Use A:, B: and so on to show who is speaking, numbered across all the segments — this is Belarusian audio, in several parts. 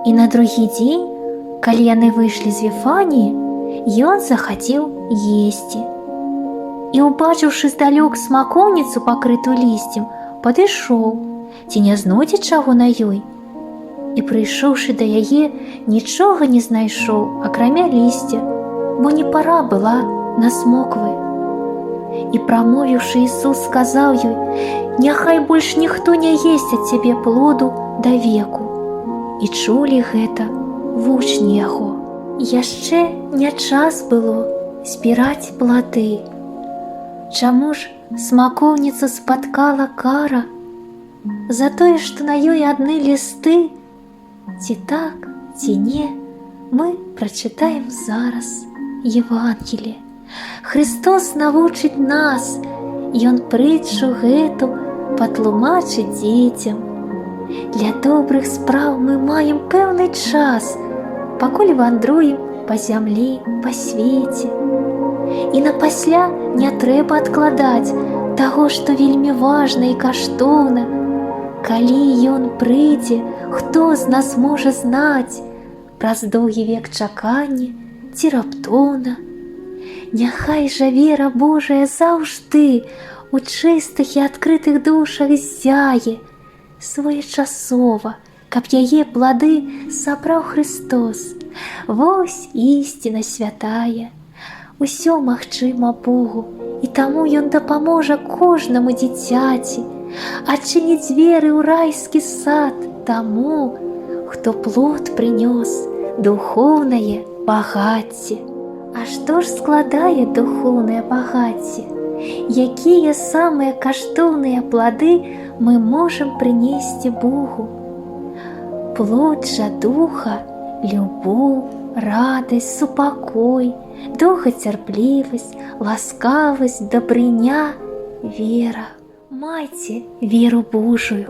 A: І на другі дзень, калі яны выйшлі з Віфаніі, ён захацеў есці. І, убачыўшы здалёк смакоўніцу, пакрытую лісцем, падышоў, ці не знойдзе чаго на ёй. І, прыйшоўшы да яе, нічога не знайшоў, акрамя лісця, бо не пара была на смоквы. І, прамовіўшы, Ісус сказаў ёй: «Няхай больш ніхто не есць ад цябе плоду да веку». І чулі гэта вучні яго. Яшчэ не час было збіраць плады. Чаму ж смакоўніцу спаткала кара? За тое, што на ёй адны лісты? Ці так, ці не, мы прачытаем зараз Евангелие. Христос навучыць нас, Ён прытчу гэту патлумачыць дзецям. Для добрых спраў мы маем пэўны час, пакуль вандруем па зямлі, па свеце. І напасля не трэба адкладаць таго, што вельмі важна і каштоўна. Калі Ён прыйдзе, хто з нас можа знаць праз доўгі век чакання ці раптоўна? Няхай жа вера Божая заўжды у чыстых і адкрытых душах зяе своечасова, каб яе плады сабраў Христос. Вось ісціна святая. Усё магчыма Богу, і таму Ён дапаможа кожнаму дзіцяці адчыніць дзверы ў райскі сад таму, хто плод прынёс духоўнае багацце. А што ж складае духоўнае багацце? Якія самыя каштоўныя плады мы можам прынесці Богу? Плод жа духа – любоў, радасць, супакой, доўгацярплівасць, ласкавасць, дабрыня, вера. Майце веру Божую,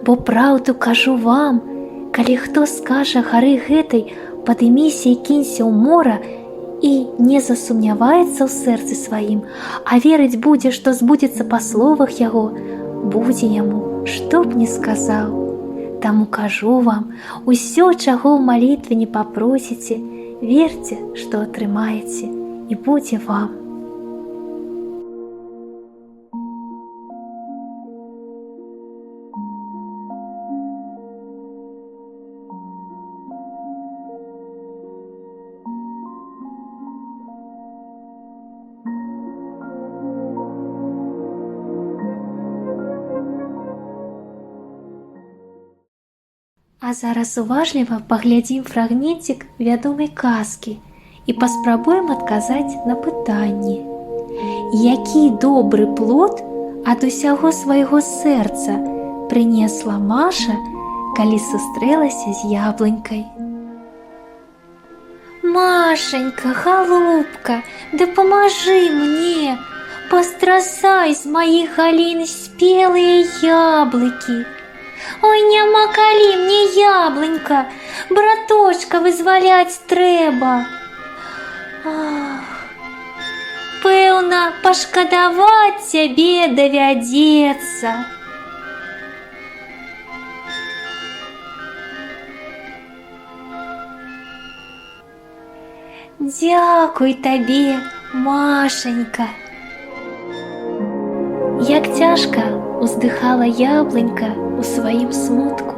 A: бо праўду кажу вам, калі хто скажа гары гэтай: «Падыміся і кінься ў мора», і не засумняваецца ў сэрцы сваім, а верыць будзе, што збудзецца па словах яго, будзе яму, што б не сказаў. Таму кажу вам, усё, чаго ў малітве не папросіце, верце, што атрымаеце, і будзе вам. А зараз уважліва паглядзім фрагментик вядомай казкі і паспрабуем адказаць на пытанні. Які добры плод ад усяго свайго сэрца прынесла Маша, калі сустрэлася з яблынькай? Машенька, голубка, дапамажы мне, пастрасай з маіх галін спелыя яблыкі. Ой, няма калі мне яблынька, браточка вызваляць трэба. Пэўна, пашкадаваць цябе давядзецца. Дзякуй табе, Машенька. Як цяжка уздыхала яблынька у сваім смутку,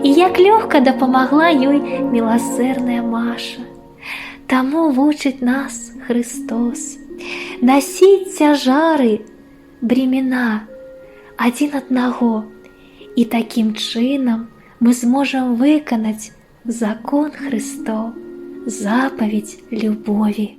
A: і як лёгка дапамагла ёй міласэрная Маша. Таму вучыць нас Христос насіць цяжары, бремена адзін аднаго, і такім чынам мы зможам выканаць закон Христов, запаведь любові.